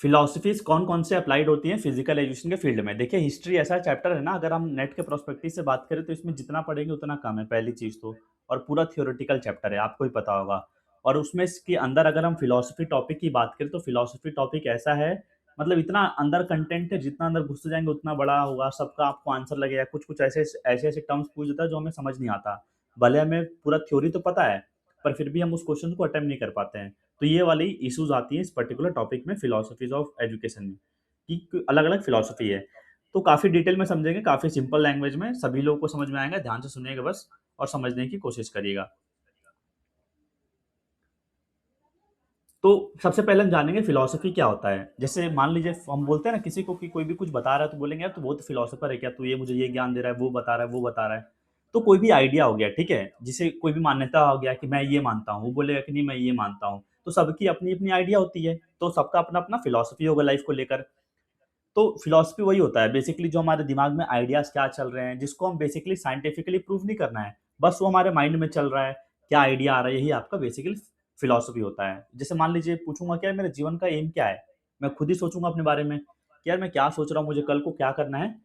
Philosophies कौन-कौन से applied होती हैं फिज़िकल एजुकेशन के फील्ड में? देखिए हिस्ट्री ऐसा चैप्टर है ना, अगर हम नेट के पर्सपेक्टिव से बात करें तो इसमें जितना पढ़ेंगे उतना कम है, पहली चीज़ तो। और पूरा थ्योरेटिकल चैप्टर है, आपको ही पता होगा। और उसमें इसके अंदर अगर हम फिलॉसफी टॉपिक की बात करें तो फिलॉसफी टॉपिक ऐसा है, मतलब इतना अंदर कंटेंट है, जितना अंदर घुसते जाएँगे उतना बड़ा होगा, सबका आपको आंसर लगेगा। कुछ-कुछ ऐसे-ऐसे टर्म्स पूछ देता है जो हमें समझ नहीं आता। भले हमें पूरा थ्योरी तो पता है, पर फिर भी हम उस क्वेश्चन को अटेम्प्ट नहीं कर पाते हैं। तो ये वाली इश्यूज़ आती हैं इस पर्टिकुलर टॉपिक में फिलॉसफीज़ ऑफ एजुकेशन में, कि अलग-अलग फिलॉसफी है। तो काफ़ी डिटेल में समझेंगे, काफ़ी सिंपल लैंग्वेज में, सभी लोगों को समझ में आएगा, ध्यान से सुनिएगा बस और समझने की कोशिश करिएगा। तो सबसे पहले हम जानेंगे फिलॉसफी क्या होता है। जैसे मान लीजिए हम बोलते हैं ना किसी को कि कोई भी कुछ बता रहा है तो बोलेंगे यार तू बहुत फिलॉसफर है क्या? तू ये मुझे ये ज्ञान दे रहा है, वो बता रहा है, वो बता रहा है। तो कोई भी आइडिया हो गया, ठीक है? जिसे कोई भी मान्यता हो गया कि मैं ये मानता हूँ, वो बोलेगा कि नहीं मैं ये मानता हूँ। तो सबकी अपनी-अपनी आइडिया होती है, तो सबका अपना-अपना फिलॉसफी होगा लाइफ़ को लेकर। तो फिलॉसफी वही होता है बेसिकली, जो हमारे दिमाग में आइडियाज़ क्या चल रहे हैं, जिसको हम बेसिकली साइंटिफिकली प्रूव नहीं करना है, बस वो हमारे माइंड में चल रहा है, क्या आइडिया आ रहा है, यही आपका बेसिकली फिलॉसफी होता है। जैसे मान लीजिए पूछूँगा कि यार मेरे जीवन का एम क्या है? मैं खुद ही सोचूँगा अपने बारे में कि यार मैं क्या सोच रहा हूँ, मुझे कल को क्या करना है?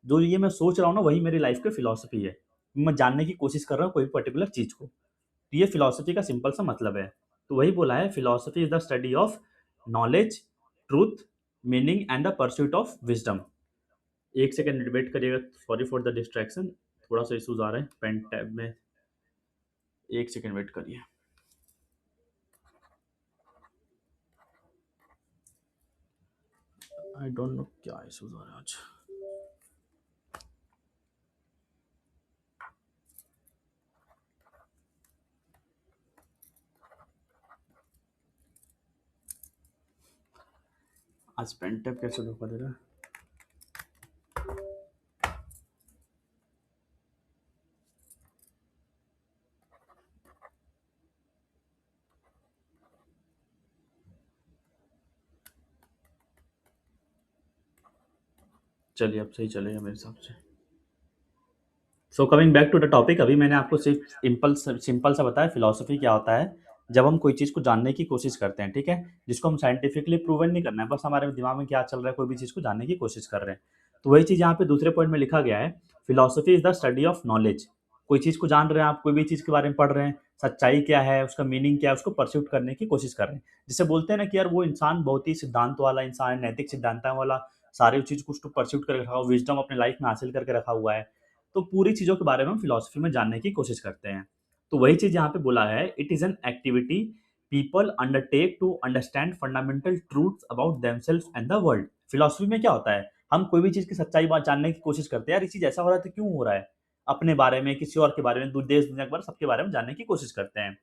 जो ये मैं सोच रहा हूँ ना, वही मेरी लाइफ़ की फिलॉसफी है। मैं जानने की कोशिश कर रहा हूँ कोई पर्टिकुलर चीज़ को। तो ये फिलॉसफी का सिंपल सा मतलब है। तो वही बोला है, philosophy is the study of knowledge, truth, meaning and the pursuit of wisdom. 1 second wait करिएगा, सॉरी फॉर द डिस्ट्रैक्शन, थोड़ा-सा इश्यूज़ आ रहे हैं पेन टैब में, 1 सेकंड वेट करिए। आई डोंट नो क्या इश्यूज़ आ रहे हैं आज। आज पेन टैब कैसे धोखा दे रहा है? चलिए अब सही चलेगा मेरे हिसाब से। So coming back to the topic, अभी मैंने आपको सिर्फ सिंपल सा बताया फिलॉसफी क्या होता है। जब हम कोई चीज़ को जानने की कोशिश करते हैं, ठीक है? जिसको हम साइंटिफिकली प्रूवन नहीं करना है, बस हमारे दिमाग में क्या चल रहा है, कोई भी चीज़ को जानने की कोशिश कर रहे हैं। तो वही चीज़ यहाँ पे दूसरे पॉइंट में लिखा गया है, philosophy is the study of knowledge. कोई चीज़ को जान रहे हैं आप, कोई भी चीज़ के बारे में पढ़ रहे हैं, सच्चाई क्या है, उसका मीनिंग क्या है, उसको परस्यूट करने की कोशिश कर रहे हैं। जिसे बोलते हैं ना कि यार वो इंसान बहुत ही सिद्धांत वाला इंसान है, नैतिक सिद्धांत वाला, सारी चीज़ को उसको परस्यूट करके रखा हुआ, विज़डम अपने लाइफ में हासिल करके रखा हुआ है। तो पूरी चीज़ों के बारे में हम फिलॉसफी में जानने की कोशिश करते हैं। तो वही चीज़ यहाँ पे बोला है, it is an activity people undertake to understand fundamental truths about themselves and the world. Philosophy में क्या होता है? हम कोई भी चीज़ की सच्चाई बात जानने की कोशिश करते हैं, यार ये चीज़ ऐसा हो रहा है तो क्यों हो रहा है? अपने बारे में, किसी और के बारे में, देश दुनिया के बारे में, सबके बारे में जानने की कोशिश करते हैं।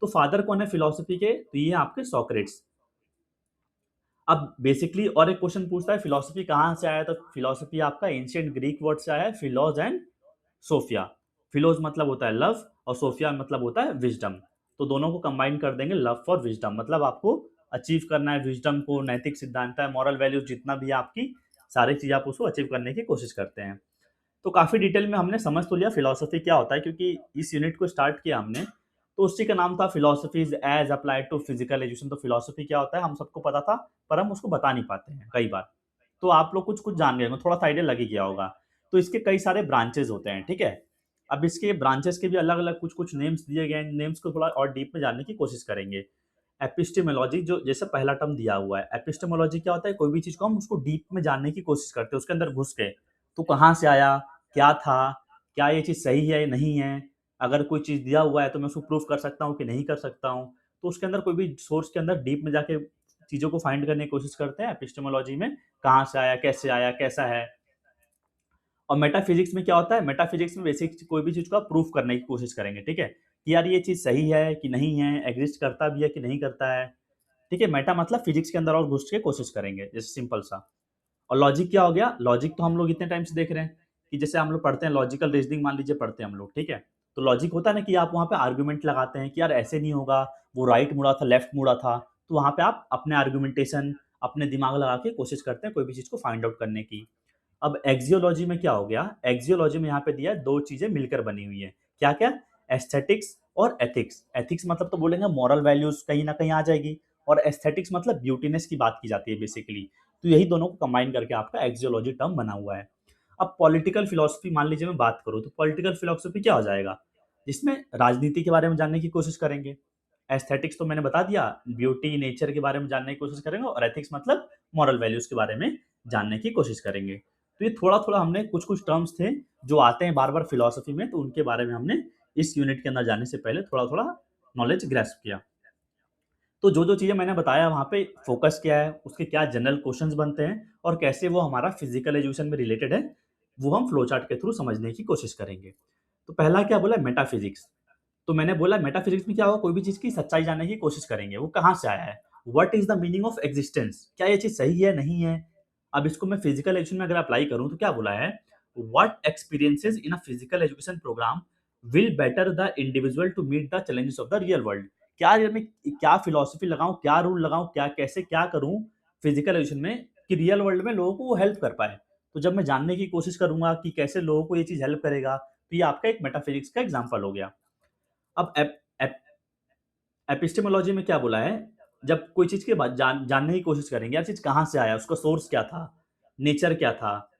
तो फादर कौन है फिलॉसफी के? तो ये हैं आपके सोक्रेट्स। अब बेसिकली और एक क्वेश्चन पूछता है फिलॉसफी कहाँ से आया? तो फिलॉसफी आपका एंशिएंट ग्रीक वर्ड से आया है, फिलॉस एंड सोफिया। फिलोस मतलब होता है लव और सोफिया मतलब होता है विज़डम। तो दोनों को कंबाइन कर देंगे, लव फॉर विज़डम, मतलब आपको अचीव करना है विज़डम को, नैतिक सिद्धांत है, मॉरल वैल्यूज़ जितना भी है आपकी, सारी चीज़ आप उसको अचीव करने की कोशिश करते हैं। तो काफ़ी डिटेल में हमने समझ तो लिया फिलॉसफी क्या होता है, क्योंकि इस यूनिट को स्टार्ट किया हमने, तो उसी का नाम था philosophies as applied to physical education. तो फिलॉसफी क्या होता है हम सबको पता था, पर हम उसको बता नहीं पाते हैं कई बार। तो आप लोग कुछ-कुछ जान गए होंगे, थोड़ा-सा आइडिया लग ही गया होगा। तो इसके कई सारे ब्रांचेज़ होते हैं, ठीक है? अब इसके ब्रांचेज़ के भी अलग-अलग कुछ-कुछ नेम्स दिए गए हैं, नेम्स को थोड़ा और डीप में जानने की कोशिश करेंगे। एपिस्टेमोलॉजी जो जैसे पहला टर्म दिया हुआ है, एपिस्टेमोलॉजी क्या होता है? कोई भी चीज़ को हम उसको डीप में जानने की कोशिश करते हैं, उसके अंदर घुस के। तो कहाँ से आया? क्या था? क्या ये चीज़ सही है या नहीं है? अगर कोई चीज़ दिया हुआ है तो मैं उसको प्रूव कर सकता हूँ कि नहीं कर सकता हूँ? तो उसके अंदर कोई भी सोर्स के अंदर डीप में जाके चीज़ों को फाइंड करने की कोशिश करते हैं एपिस्टेमोलॉजी में। कहाँ से आया, कैसा है? और मेटाफिज़िक्स में क्या होता है? मेटाफिज़िक्स में बेसिक कोई भी चीज़ को आप प्रूफ करने की कोशिश करेंगे, ठीक है? कि यार ये चीज़ सही है कि नहीं है, एग्ज़िस्ट करता भी है कि नहीं करता है, ठीक है? मेटा मतलब फिज़िक्स के अंदर और घुस के कोशिश करेंगे, जैसे सिंपल सा। और लॉजिक क्या हो गया? लॉजिक तो हम लोग इतने टाइम से देख रहे हैं कि जैसे हम लोग पढ़ते हैं लॉजिकल रीज़निंग, मान लीजिए पढ़ते हैं हम लोग, ठीक है? तो लॉजिक होता है ना कि आप वहाँ पे आर्गुमेंट लगाते हैं कि यार ऐसे नहीं होगा, वो राइट मुड़ा था, लेफ्ट मुड़ा था। तो वहाँ पे आप अपने आर्गुमेंटेशन, अपने दिमाग लगा के कोशिश करते हैं कोई भी चीज़ को फाइंड आउट करने की। अब एक्सियोलॉजी में क्या हो गया? एक्सियोलॉजी में यहाँ पे दिया है 2 चीज़ें मिलकर बनी हुई हैं। क्या-क्या? एस्थेटिक्स और एथिक्स। एथिक्स मतलब तो बोलेंगे मॉरल वैल्यूज़ कहीं न कहीं आ जाएगी, और एस्थेटिक्स मतलब ब्यूटीनेस की बात की जाती है बेसिकली। तो यही दोनों को कंबाइन करके आपका एक्सियोलॉजी टर्म बना हुआ है। अब पॉलिटिकल फिलॉसफी मान लीजिए मैं बात करूँ तो पॉलिटिकल फिलॉसफी क्या हो जाएगा? जिसमें राजनीति के बारे में जानने की कोशिश करेंगे। एस्थेटिक्स तो मैंने बता दिया, ब्यूटी, नेचर के बारे में जानने की कोशिश करेंगे और एथिक्स मतलब मॉरल वैल्यूज़ के बारे में जानने की कोशिश करेंगे। तो ये थोड़ा-थोड़ा हमने कुछ-कुछ टर्म्स थे जो आते हैं बार-बार फिलॉसफी में, तो उनके बारे में हमने इस यूनिट के अंदर जाने से पहले थोड़ा-थोड़ा नॉलेज ग्रैस्प किया। तो जो-जो चीज़ें मैंने बताया वहाँ पे फ़ोकस क्या है, उसके क्या जनरल क्वेश्चन्स बनते हैं और कैसे वो हमारा फिज़िकल एजुकेशन में रिलेटेड है, वो हम फ्लो चार्ट के थ्रू समझने की कोशिश करेंगे। तो पहला क्या बोला मेटाफिज़िक्स। तो मैंने बोला मेटाफिज़िक्स में क्या होगा, कोई भी चीज़ की सच्चाई जानने की कोशिश करेंगे, वो कहाँ से आया है? What is the meaning of existence? क्या ये चीज़ सही है, नहीं है? अब इसको मैं फिज़िकल एजुकेशन में अगर अप्लाई करूँ तो क्या बोला है? What experiences in a physical education programme will better the individual to meet the challenges of the real world. क्या ये मैं क्या फिलॉसफी लगाऊँ, क्या रूल लगाऊँ, क्या कैसे क्या करूँ फिज़िकल एजुकेशन में कि रियल वर्ल्ड में लोगों को वो हेल्प कर पाए? तो जब मैं जानने की कोशिश करूँगा कि कैसे लोगों को ये चीज़ हेल्प करेगा, तो ये आपका एक मेटाफिज़िक्स का एग्ज़ाम्पल हो गया। अब एप एप एपिस्टेमोलॉजी में क्या बोला है, जब कोई चीज़ के बाद जानने की कोशिश करेंगे, यार चीज़ कहाँ से आया, उसका सोर्स क्या था, नेचर क्या था?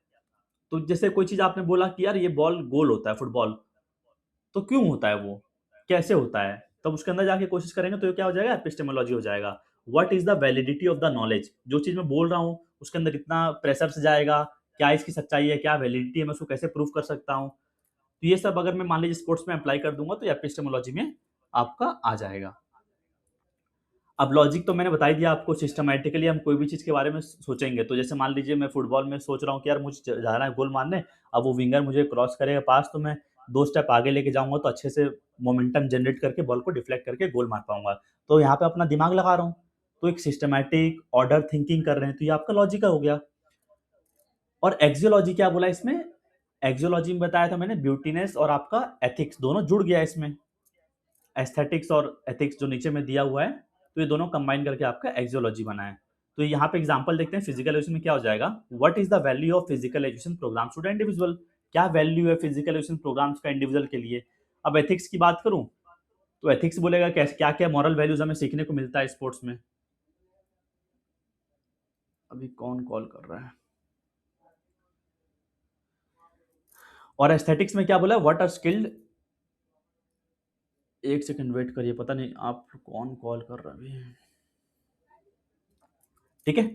तो जैसे कोई चीज़ आपने बोला कि यार ये बॉल गोल होता है फुटबॉल, तो क्यों होता है वो? कैसे होता है? तब उसके अंदर जाके कोशिश करेंगे तो ये क्या हो जाएगा एपिस्टेमोलॉजी हो जाएगा। What is the validity of the knowledge? जो चीज़ मैं बोल रहा हूँ, उसके अंदर इतना प्रेशर से जाएगा, क्या इसकी सच्चाई है, क्या वैलिडिटी है, मैं उसको कैसे प्रूव कर सकता हूँ? तो ये सब अगर मैं मान लीजिए स्पोर्ट्स में अप्लाई कर दूँगा तो ये एपिस्टेमोलॉजी में आपका आ जाएगा। अब लॉजिक तो मैंने बता ही दिया आपको, सिस्टमैटिकली हम कोई भी चीज़ के बारे में सोचेंगे, तो जैसे मान लीजिए मैं फुटबॉल में सोच रहा हूँ कि यार मुझे जाना है गोल मारने, अब वो विंगर मुझे क्रॉस करेगा पास तो मैं 2 स्टेप आगे लेके जाऊँगा तो अच्छे से मोमेंटम जनरेट करके बॉल को डिफ्लेक्ट करके गोल मार पाऊँगा। तो यहाँ पे अपना दिमाग लगा रहा हूँ, तो एक सिस्टमैटिक ऑर्डर थिंकिंग कर रहे हैं, तो ये आपका लॉजिकल हो गया। और एक्सियोलॉजी क्या बोला इसमें? एक्सियोलॉजी में बताया था मैंने ब्यूटीनेस और आपका एथिक्स दोनों जुड़ गया इसमें। एस्थेटिक्स और एथिक्स जो नीचे में दिया हुआ है, तो ये दोनों कंबाइन करके आपका एक्सियोलॉजी बना है। तो यहाँ पे एग्जांपल देखते हैं फिजिकल एजुकेशन में क्या हो जाएगा, what is the value of physical education programs to the individual? क्या वैल्यू है फिजिकल एजुकेशन प्रोग्राम्स का इंडिविजुअल के लिए? अब एथिक्स की बात करूँ, तो एथिक्स बोलेगा कैसे क्या-क्या मॉरल वैल्यूज़ हमें सीखने को मिलता है स्पोर्ट्स में। अभी कौन कॉल कर रहा है? और एस्थेटिक्स में क्या बोला है, what are skilled. 1 second wait करिए, पता नहीं आप कौन कॉल कर रहा है अभी? ठीक है?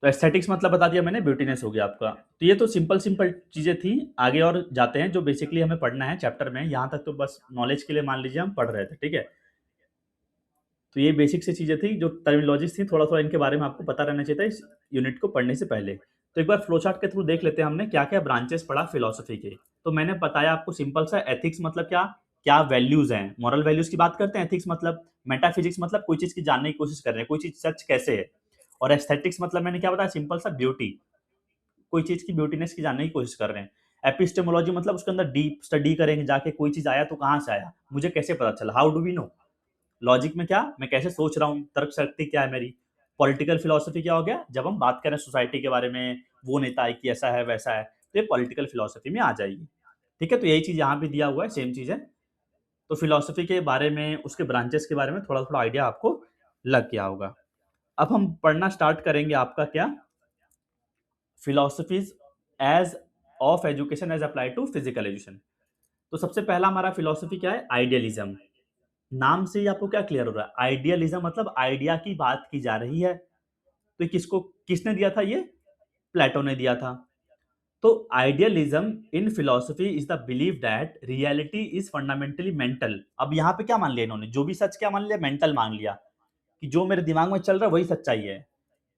तो एस्थेटिक्स मतलब बता दिया मैंने, ब्यूटीनेस हो गया आपका। तो ये तो सिंपल-सिंपल चीज़ें थी, आगे और जाते हैं जो बेसिकली हमें पढ़ना है चैप्टर में, यहाँ तक तो बस नॉलेज के लिए मान लीजिए हम पढ़ रहे थे, ठीक है? तो ये बेसिक सी चीज़ें थी, जो टर्मिनोलॉजीज़ थी, थोड़ा-थोड़ा इनके बारे में आपको पता रहना चाहिए था इस यूनिट को पढ़ने से पहले। तो एक बार फ्लो चार्ट के थ्रू देख लेते हैं हमने क्या-क्या ब्रांचेस पढ़ा फिलॉसफी के। तो मैंने बताया आपको सिंपल सा एथिक्स मतलब क्या? क्या वैल्यूज़ हैं, मॉरल वैल्यूज़ की बात करते हैं एथिक्स मतलब। मेटाफिज़िक्स मतलब कोई चीज़ की जानने की कोशिश कर रहे हैं, कोई चीज़ सच कैसे है? और एस्थेटिक्स मतलब मैंने क्या बताया सिंपल सा ब्यूटी। कोई चीज़ की ब्यूटीनेस की जानने की कोशिश कर रहे हैं। एपिस्टेमोलॉजी मतलब उसके अंदर डीप स्टडी करेंगे जाके कोई चीज़ आया तो कहाँ से आया? मुझे कैसे पता चला? How do we know? Logic में क्या? मैं कैसे सोच रहा हूँ? तर्क शक्ति क्या है मेरी? पॉलिटिकल फिलॉसफी क्या हो गया? जब हम बात करें सोसाइटी के बारे में, वो नेता है कि ऐसा है, वैसा है, तो ये पॉलिटिकल फिलॉसफी में आ जाएगी। ठीक है? तो यही चीज़ यहाँ पे दिया हुआ है, सेम चीज़ है। तो फिलॉसफी के बारे में, उसके ब्रांचेस के बारे में थोड़ा-थोड़ा आइडिया आपको लग गया होगा। अब हम पढ़ना स्टार्ट करेंगे आपका क्या? Philosophies as of education as applied to physical education. तो सबसे पहला हमारा फिलॉसफी क्या है? आइडियलिज़्म। नाम से ही आपको क्या क्लियर हो रहा है? आइडियलिज़्म मतलब आइडिया की बात की जा रही है। तो किसने दिया था ये? प्लेटो ने दिया था। तो idealism in philosophy is the belief that reality is fundamentally mental. अब यहाँ पे क्या मान लिया इन्होंने? जो भी सच क्या मान लिया? मेंटल मान लिया, कि जो मेरे दिमाग में चल रहा है वही सच्चाई है।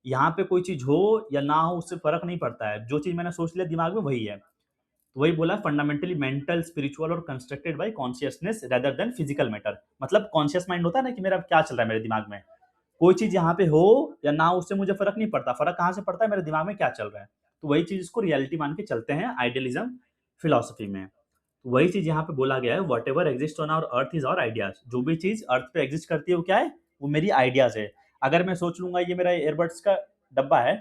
यहाँ पे कोई चीज़ हो या ना हो उससे फ़र्क नहीं पड़ता है। जो चीज़ मैंने सोच लिया दिमाग में वही है। तो वही बोला फंडामेंटली मेंटल, स्पिरिचुअल और constructed by consciousness rather than physical matter. मतलब कॉन्शियस माइंड होता है ना कि मेरा क्या चल रहा है मेरे दिमाग में। कोई चीज़ यहाँ पे हो या ना हो उससे मुझे फ़र्क नहीं पड़ता। फ़र्क कहाँ से पड़ता है? मेरे दिमाग में क्या चल रहा है। तो वही चीज़ इसको रियलिटी मान के चलते हैं आइडियलिज़्म फिलॉसफी में। तो वही चीज़ यहाँ पे बोला गया है, whatever exist on our earth is our ideas. जो भी चीज़ अर्थ पे एक्जिस्ट करती है वो क्या है? वो मेरी आइडियाज़ है। अगर मैं सोच लूँगा ये मेरा ईयरबड्स का डब्बा है,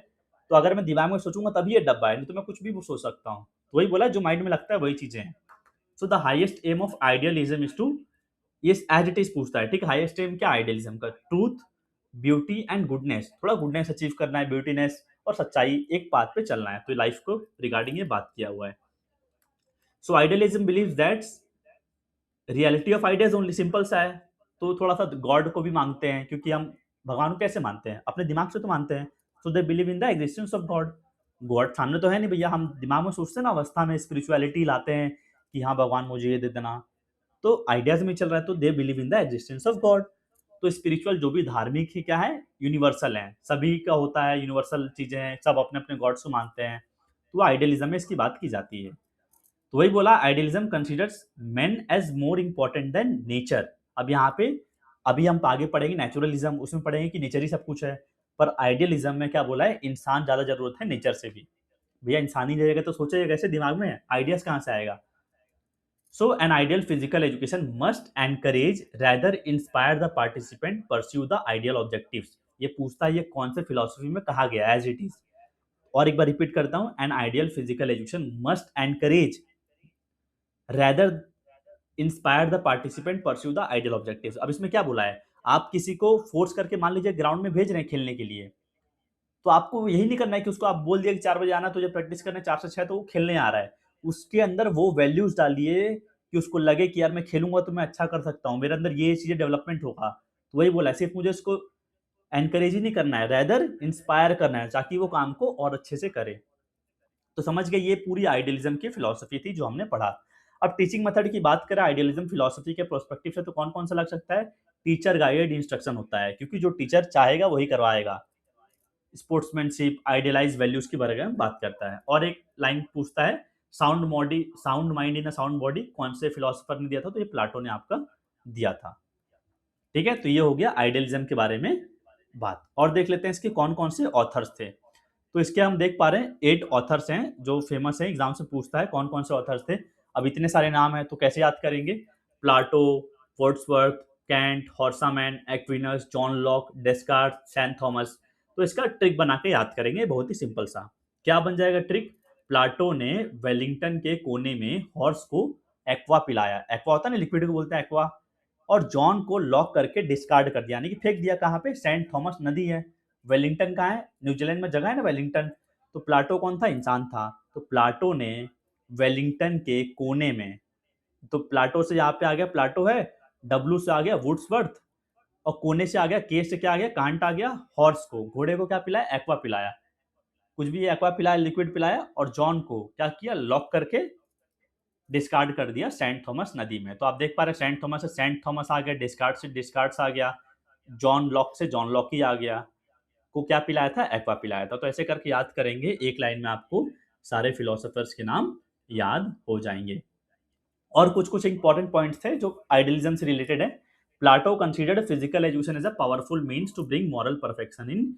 तो अगर मैं दिमाग में सोचूँगा तभी ये डब्बा है, नहीं तो मैं कुछ भी वो सोच सकता हूँ। तो वही बोला जो माइंड में लगता है वही चीज़ें हैं। So the highest aim of idealism is to, ये एज़ इट इज़ पूछता है, ठीक है? हाईएस्ट एम क्या है आइडियलिज़्म का? ट्रूथ, ब्यूटी एंड गुडनेस, थोड़ा गुडनेस अचीव करना है, ब्यूटीनेस और सच्चाई, एक पाथ पे चलना है। तो लाइफ को रिगार्डिंग ये बात किया हुआ है। So idealism believes that reality of ideas only, simple सा है। तो थोड़ा सा गॉड को भी मांगते हैं, क्योंकि हम भगवान को कैसे मानते हैं, अपने दिमाग से तो मानते हैं। So they believe in the existence of God. God सामने तो है नहीं भैया, हम दिमाग में सोचते हैं ना, अवस्था में स्पिरिचुअलिटी लाते हैं कि हाँ भगवान मुझे ये दे देना। तो आइडियाज में चल रहा है, तो दे believe in the existence of God. तो स्पिरिचुअल जो भी धार्मिक है क्या है, यूनिवर्सल है, सभी का होता है, यूनिवर्सल चीजें हैं, सब अपने अपने गॉड्स को मानते हैं। तो आइडियलिज्म में इसकी बात की जाती है। तो वही बोला, idealism considers men as more important than nature. अब यहाँ पे अभी हम आगे पढ़ेंगे नेचुरलिज्म, उसमें पढ़ेंगे कि नेचर ही सब कुछ है। पर आइडियलिज्म में क्या बोला है, इंसान ज्यादा जरूरत है नेचर से भी। भैया इंसान ही रहेगा तो सोचेगा कैसे, दिमाग में आइडियाज कहाँ से आएगा। So an ideal physical education must encourage rather inspire the participant pursue the ideal objectives. ये पूछता है ये कौन से फिलोसफी में कहा गया एज इट इज। और एक बार रिपीट करता हूं, N ideal physical education must encourage rather inspire the participant pursue the ideal objectives. अब इसमें क्या बोला है, आप किसी को फोर्स करके मान लीजिए ग्राउंड में भेज रहे हैं खेलने के लिए, तो आपको यही नहीं करना है कि उसको आप बोल दिया कि 4 बजे आना, तुझे प्रैक्टिस करने 4 से 6, तो वो खेलने आ रहा है। उसके अंदर वो वैल्यूज डालिए कि उसको लगे कि यार मैं खेलूंगा तो मैं अच्छा कर सकता हूँ, मेरे अंदर ये चीजें डेवलपमेंट होगा। तो वही बोला है, सिर्फ मुझे उसको एनकरेज ही नहीं करना है, रेदर इंस्पायर करना है ताकि वो काम को और अच्छे से करे। तो समझ गए, ये पूरी आइडियलिज्म की फिलॉसफी थी जो हमने पढ़ा। अब टीचिंग मेथड की बात करें आइडियलिज्म फिलॉसफी के प्रोस्पेक्टिव से, तो कौन कौन सा लग सकता है, टीचर गाइडेड इंस्ट्रक्शन होता है, क्योंकि जो टीचर चाहेगा वही करवाएगा। स्पोर्ट्समैनशिप, आइडियलाइज वैल्यूज के बारे में बात करता है। और एक लाइन पूछता है, sound body sound mind in a sound body कौन से फिलोसोफर ने दिया था, तो ये प्लाटो ने आपका दिया था। ठीक है, तो ये हो गया आइडियलिज्म के बारे में बात। और देख लेते हैं इसके कौन कौन से ऑथर्स थे। तो इसके हम देख पा रहे हैं 8 ऑथर्स हैं जो फेमस है, एग्जाम से पूछता है कौन कौन से ऑथर्स थे। अब इतने सारे नाम हैं तो कैसे याद करेंगे, Plato, Wordsworth, Kant, Horsman, Aquinas, John Locke, Descartes, Saint Thomas. तो इसका ट्रिक बना के याद करेंगे, बहुत ही सिंपल सा। क्या बन जाएगा ट्रिक, प्लाटो ने वेलिंगटन के कोने में हॉर्स को एक्वा पिलाया, एक्वा होता है ना लिक्विड को बोलते हैं एक्वा, और जॉन को लॉक करके डिस्कार्ड कर दिया, यानी कि फेंक दिया। कहाँ पे, सेंट थॉमस नदी है, वेलिंगटन कहाँ है, न्यूजीलैंड में जगह है ना वेलिंगटन। तो प्लाटो कौन था, इंसान था। तो प्लाटो ने वेलिंगटन के कोने में, तो प्लाटो से यहाँ पे आ गया, प्लाटो है, डब्लू से आ गया वुड्सवर्थ, और कोने से आ गया, के से क्या आ गया, कांट आ गया, हॉर्स को, घोड़े को क्या पिलाया, एक्वा पिलाया, कुछ भी एक्वा पिलाया, लिक्विड पिलाया, और जॉन को क्या किया, लॉक करके डिस्कार्ड कर दिया सेंट थॉमस नदी में। तो आप देख पा रहे हैं सेंट थॉमस से सेंट थॉमस आ गया, डिस्कार्ड से डिस्कार्ड्स आ गया, जॉन लॉक से जॉन लॉक ही आ गया, को क्या पिलाया था, एक्वा पिलाया था। तो ऐसे करके याद करेंगे, एक लाइन में आपको सारे फिलोसोफर्स के नाम याद हो जाएंगे। और कुछ कुछ इंपॉर्टेंट पॉइंट्स थे जो आइडियलिज्म से रिलेटेड है। Plato considered physical education as a powerful means to bring moral perfection in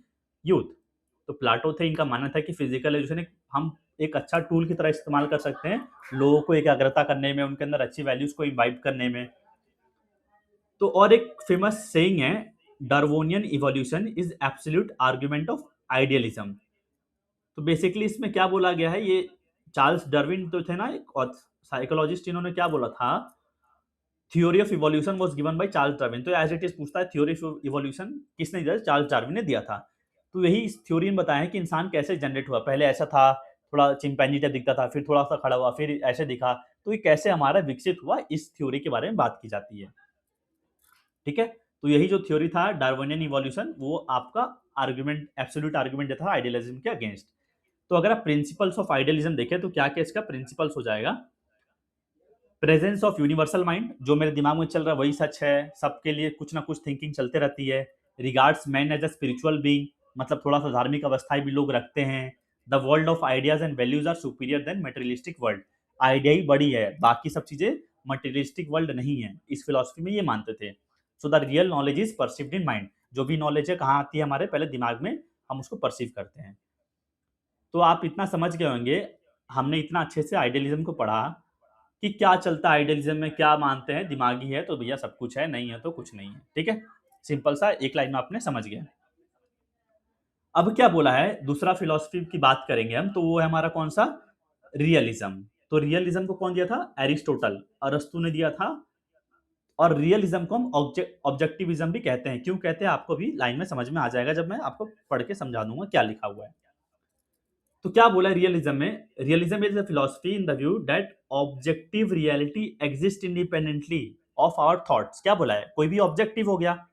youth. तो प्लाटो थे, इनका मानना था कि फिजिकल एजुकेशन हम एक अच्छा टूल की तरह इस्तेमाल कर सकते हैं लोगों को एकाग्रता करने में, उनके अंदर अच्छी वैल्यूज को इम्बाइब करने में। तो और एक फेमस सेइंग है, Darwinian evolution is absolute argument of idealism. तो बेसिकली इसमें क्या बोला गया है, ये चार्ल्स डार्विन तो थे ना एक साइकोलॉजिस्ट, इन्होंने क्या बोला था, theory of evolution was given by Charles Darwin. तो एज इट इज पूछता है थ्योरी ऑफ इवोल्यूशन किसने दिया, चार्ल्स डार्विन ने दिया था। तो यही इस थ्योरी में बताया है कि इंसान कैसे जनरेट हुआ, पहले ऐसा था, थोड़ा चिंपैंजी टाइप दिखता था, फिर थोड़ा सा खड़ा हुआ, फिर ऐसे दिखा, तो ये कैसे हमारा विकसित हुआ, इस थ्योरी के बारे में बात की जाती है। ठीक है, तो यही जो थ्योरी था डार्विनियन इवोल्यूशन, वो आपका आर्गुमेंट, एब्सोल्यूट आर्गुमेंट देता था आइडियलिज्म के अगेंस्ट। तो अगर आप प्रिंसिपल्स ऑफ आइडियलिज्म देखें तो क्या क्या इसका प्रिंसिपल्स हो जाएगा, प्रेजेंस ऑफ यूनिवर्सल माइंड, जो मेरे दिमाग में चल रहा है वही सच है, सबके लिए कुछ ना कुछ थिंकिंग चलते रहती है। Regards man as a spiritual being, मतलब थोड़ा सा धार्मिक अवस्थाएं भी लोग रखते हैं। The world of ideas and values are superior than materialistic world, idea ही बड़ी है, बाकी सब चीजें मटेरियलिस्टिक वर्ल्ड नहीं है, इस फिलोसफी में ये मानते थे। So the real knowledge is perceived in mind, जो भी नॉलेज है कहाँ आती है, हमारे पहले दिमाग में, हम उसको परसीव करते हैं। तो आप इतना समझ गए होंगे, हमने इतना अच्छे से आइडियलिज्म को पढ़ा कि क्या चलता है आइडियलिज्म में, क्या मानते हैं, दिमागी है तो भैया सब कुछ है, नहीं है तो कुछ नहीं है। ठीक है, सिंपल सा एक लाइन में आपने समझ गया। अब क्या बोला है, दूसरा फिलोसफी की बात करेंगे हम, तो वो है हमारा कौन सा, रियलिज्म। तो रियलिज्म को कौन दिया था, एरिस्टोटल, अरस्तु ने दिया था और रियलिज्म को हम ऑब्जेक्टिविज्म भी कहते हैं। क्यों कहते हैं आपको भी लाइन में समझ में आ जाएगा जब मैं आपको पढ़ के समझा दूंगा क्या लिखा हुआ है। तो क्या बोला है रियलिज्म में? Realism is a philosophy in the view that objective reality exist independently of our thoughts. क्या बोला है? कोई भी ऑब्जेक्टिव हो गया,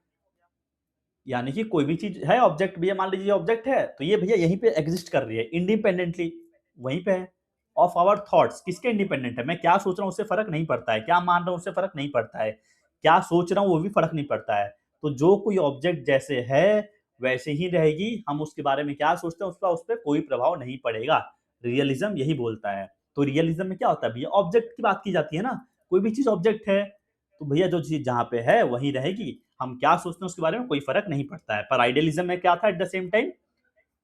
यानी कि कोई भी चीज है ऑब्जेक्ट, भैया मान लीजिए ऑब्जेक्ट है तो ये भैया यहीं पे एग्जिस्ट कर रही है इंडिपेंडेंटली, वहीं पे है। ऑफ आवर थॉट्स, किसके इंडिपेंडेंट है? मैं क्या सोच रहा हूँ उससे फर्क नहीं पड़ता है, क्या मान रहा हूँ उससे फर्क नहीं पड़ता है, क्या सोच रहा हूँ वो भी फर्क नहीं पड़ता है। तो जो कोई ऑब्जेक्ट जैसे है वैसे ही रहेगी, हम उसके बारे में क्या सोचते हैं उसका उस पर कोई प्रभाव नहीं पड़ेगा। रियलिज्म यही बोलता है। तो रियलिज्म में क्या होता है भैया? ऑब्जेक्ट की बात की जाती है ना, कोई भी चीज ऑब्जेक्ट है तो भैया जो चीज जहां पे है वहीं रहेगी, हम क्या सोचते हैं उसके बारे में कोई फर्क नहीं पड़ता है। पर आइडियलिज्म में क्या था? एट द सेम टाइम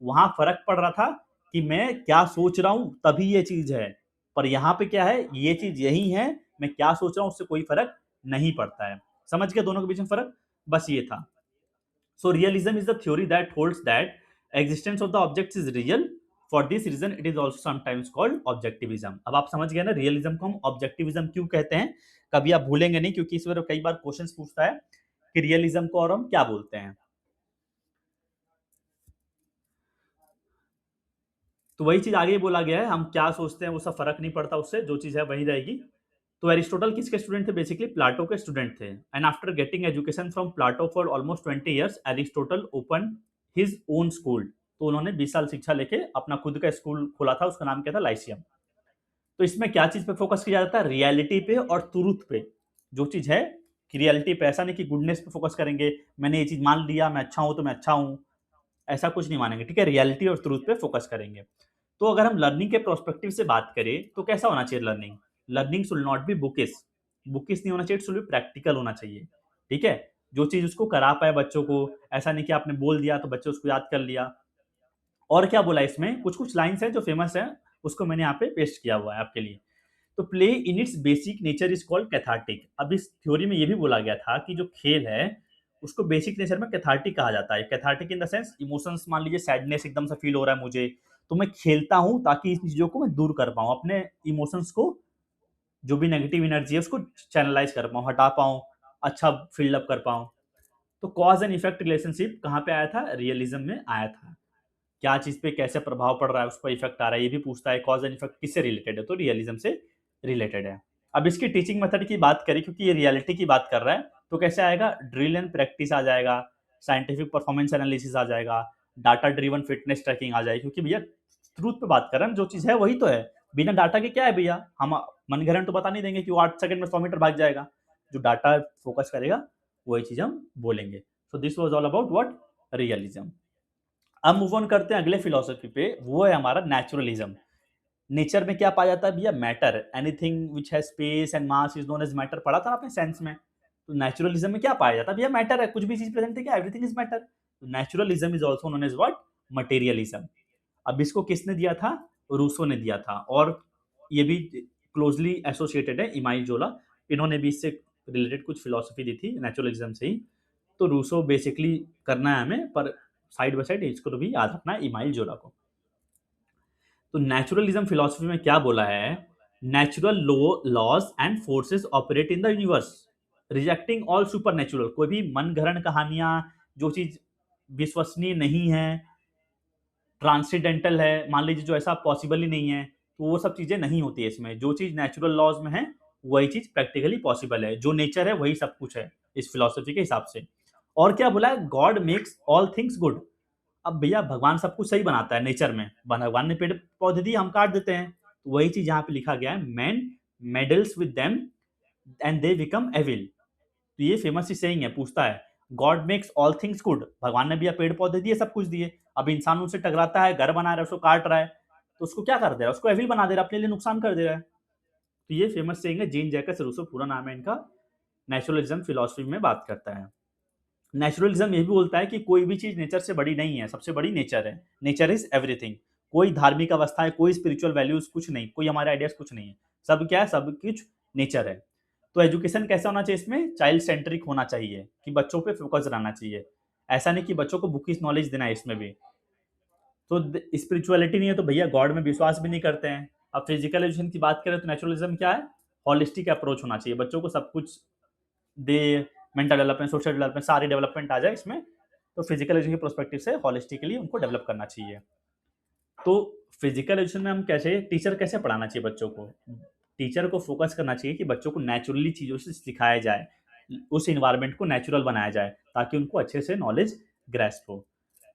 वहां फर्क पड़ रहा था कि मैं क्या सोच रहा हूं तभी ये चीज है, पर यहाँ पे क्या है, ये चीज यही है, मैं क्या सोच रहा हूं उससे कोई फर्क नहीं पड़ता है। समझ गया दोनों के बीच में फर्क? बस ये था। So realism is the theory that holds that existence of the objects is real, for this reason it is also sometimes called objectivism. अब आप समझ गए ना रियलिज्म को हम ऑब्जेक्टिविज्म क्यों कहते हैं। कभी आप भूलेंगे नहीं, क्योंकि इस बार कई बार क्वेश्चन पूछता है कि रियलिज्म को और हम क्या बोलते हैं। तो वही चीज आगे बोला गया है, हम क्या सोचते हैं वो सब फर्क नहीं पड़ता, उससे जो चीज है वही रहेगी। तो एरिस्टोटल किसके स्टूडेंट थे? बेसिकली प्लाटो के स्टूडेंट थे। And after getting education from Plato for almost 20 years, Aristotle open his own school. तो उन्होंने 20 साल शिक्षा लेके अपना खुद का स्कूल खोला था, उसका नाम क्या था? लाइसियम। तो इसमें क्या चीज पे फोकस किया जाता है? रियलिटी पे और ट्रूथ पे। जो चीज है कि रियलिटी पे, ऐसा नहीं कि गुडनेस पे फोकस करेंगे, मैंने ये चीज मान लिया मैं अच्छा हूं तो मैं अच्छा हूं, ऐसा कुछ नहीं मानेंगे, ठीक है। रियलिटी और ट्रूथ पे फोकस करेंगे। तो अगर हम लर्निंग के प्रोस्पेक्टिव से बात करें तो कैसा होना चाहिए learning? Learning should not be bookish, bookish नहीं होना चाहिए, शुड बी प्रैक्टिकल होना चाहिए, ठीक है। जो चीज उसको करा पाए बच्चों को, ऐसा नहीं कि आपने बोल दिया तो बच्चे उसको याद कर लिया। और क्या बोला इसमें, कुछ कुछ लाइन्स हैं जो फेमस है, उसको मैंने यहाँ पे पेस्ट किया हुआ है आपके लिए। तो play in its basic nature is called cathartic. अब इस थ्योरी में ये भी बोला गया था कि जो खेल है उसको बेसिक नेचर में कैथार्टिक कहा जाता है। Cathartic in the sense emotions, मान लीजिए सैडनेस एकदम से फील हो रहा है मुझे, तो मैं खेलता हूं ताकि इस चीजों को मैं दूर कर पाऊं, अपने इमोशंस को, जो भी नेगेटिव एनर्जी है उसको चैनलाइज कर पाऊं, हटा पाऊं, अच्छा फील्ड अप कर पाऊं। तो कॉज एंड इफेक्ट रिलेशनशिप कहाँ पे आया था? रियलिज्म में आया था। क्या चीज पे कैसे प्रभाव पड़ रहा है, उस पर इफेक्ट आ रहा है, ये भी पूछता है। कॉज एंड इफेक्ट किससे रिलेटेड है? तो रियलिज्म से रिलेटेड है। अब इसकी टीचिंग मेथड की बात करें, क्योंकि ये रियलिटी की बात कर रहा है, तो कैसे आएगा? ड्रिल एंड प्रैक्टिस आ जाएगा, साइंटिफिक परफॉर्मेंस एनालिसिस आ जाएगा, डाटा ड्रिवन फिटनेस ट्रैकिंग आ जाएगी। क्योंकि भैया ट्रूथ पे बात कर रहे हैं, जो चीज है वही तो है, बिना डाटा के क्या है भैया, हम मन घड़न तो बता नहीं देंगे कि वो 8 सेकंड में 100 मीटर भाग जाएगा। जो डाटा फोकस करेगा वही चीज हम बोलेंगे। So this was all about what? Realism. अब मूव ऑन करते हैं अगले फिलोसफी पे, वो है हमारा नेचुरलिज्म। नेचर में क्या पाया जाता है भैया? Matter. Anything which has space and mass is known as matter, पढ़ा था ना आपने साइंस में। तो नेचुरलिज्म में क्या पाया जाता है भैया? मैटर है, कुछ भी चीज प्रेजेंट है क्या, everything is matter. Naturalism is also known as what? Materialism. अब इसको किसने दिया था? रूसो ने दिया था। और ये भी क्लोजली एसोसिएटेड है इमाइल जोला, इन्होंने भी इससे रिलेटेड कुछ फिलोसफी दी थी नेचुरलिज्म से ही। तो रूसो बेसिकली करना है हमें, पर साइड बाय साइड इसको तो भी याद रखना है इमाइल जोला को। तो नेचुरलिज्म फिलॉसफी में क्या बोला है? Natural laws and forces operate in the universe, rejecting all supernatural. कोई भी मन घड़न कहानियां, जो चीज विश्वसनीय नहीं है, ट्रांसीडेंटल है, मान लीजिए जो ऐसा पॉसिबल ही नहीं है, तो वो सब चीजें नहीं होती है इसमें। जो चीज नेचुरल लॉज में है वही चीज प्रैक्टिकली पॉसिबल है, जो नेचर है वही सब कुछ है इस फिलॉसफी के हिसाब से। और क्या बोला है? God makes all things good. अब भैया भगवान सब कुछ सही बनाता है नेचर में, भगवान ने पेड़ पौधे दिए, हम काट देते हैं। तो वही चीज यहाँ पे लिखा गया है, man meddles with them and they become evil. तो ये फेमस ही सेइंग है, पूछता है God makes all things good, भगवान ने भी पेड़ पौधे दिए, सब कुछ दिए, अब इंसान उनसे टकराता है, घर बना रहा है, उसको काट रहा है, तो उसको क्या कर दे रहा है? उसको एविल बना दे रहा है, अपने लिए नुकसान कर दे रहा है। तो ये फेमस सेइंग है, जीन जैकस रूसो पूरा नाम है इनका, नेचुरलिज्म फिलॉसफी में बात करता है। नेचुरलिज्म ये भी बोलता है कि कोई भी चीज नेचर से बड़ी नहीं है, सबसे बड़ी नेचर है, नेचर इज एवरीथिंग। कोई धार्मिक अवस्था है, कोई स्पिरिचुअल वैल्यूज कुछ नहीं, कोई हमारे आइडियाज कुछ नहीं है, सब क्या है, सब कुछ नेचर है। तो एजुकेशन कैसा होना चाहिए इसमें? चाइल्ड सेंट्रिक होना चाहिए, कि बच्चों पे फोकस रहना चाहिए, ऐसा नहीं कि बच्चों को बुकिश नॉलेज देना है इसमें भी। तो स्पिरिचुअलिटी नहीं है तो भैया गॉड में विश्वास भी नहीं करते हैं। अब फिजिकल एजुकेशन की बात करें तो नेचुरलिज्म क्या है? हॉलिस्टिक अप्रोच होना चाहिए, बच्चों को सब कुछ दे मेंटल डेवलपमेंट, सोशल डेवलपमेंट, सारी डेवलपमेंट आ जाए इसमें। तो फिजिकल एजुकेशन के पर्सपेक्टिव से हॉलिस्टिकली उनको डेवलप करना चाहिए। तो फिजिकल एजुकेशन में हम कैसे टीचर कैसे पढ़ाना चाहिए बच्चों को? टीचर को फोकस करना चाहिए कि बच्चों को नेचुरली चीज़ों से सिखाया जाए, उस एनवायरनमेंट को नेचुरल बनाया जाए ताकि उनको अच्छे से नॉलेज ग्रैस्प हो।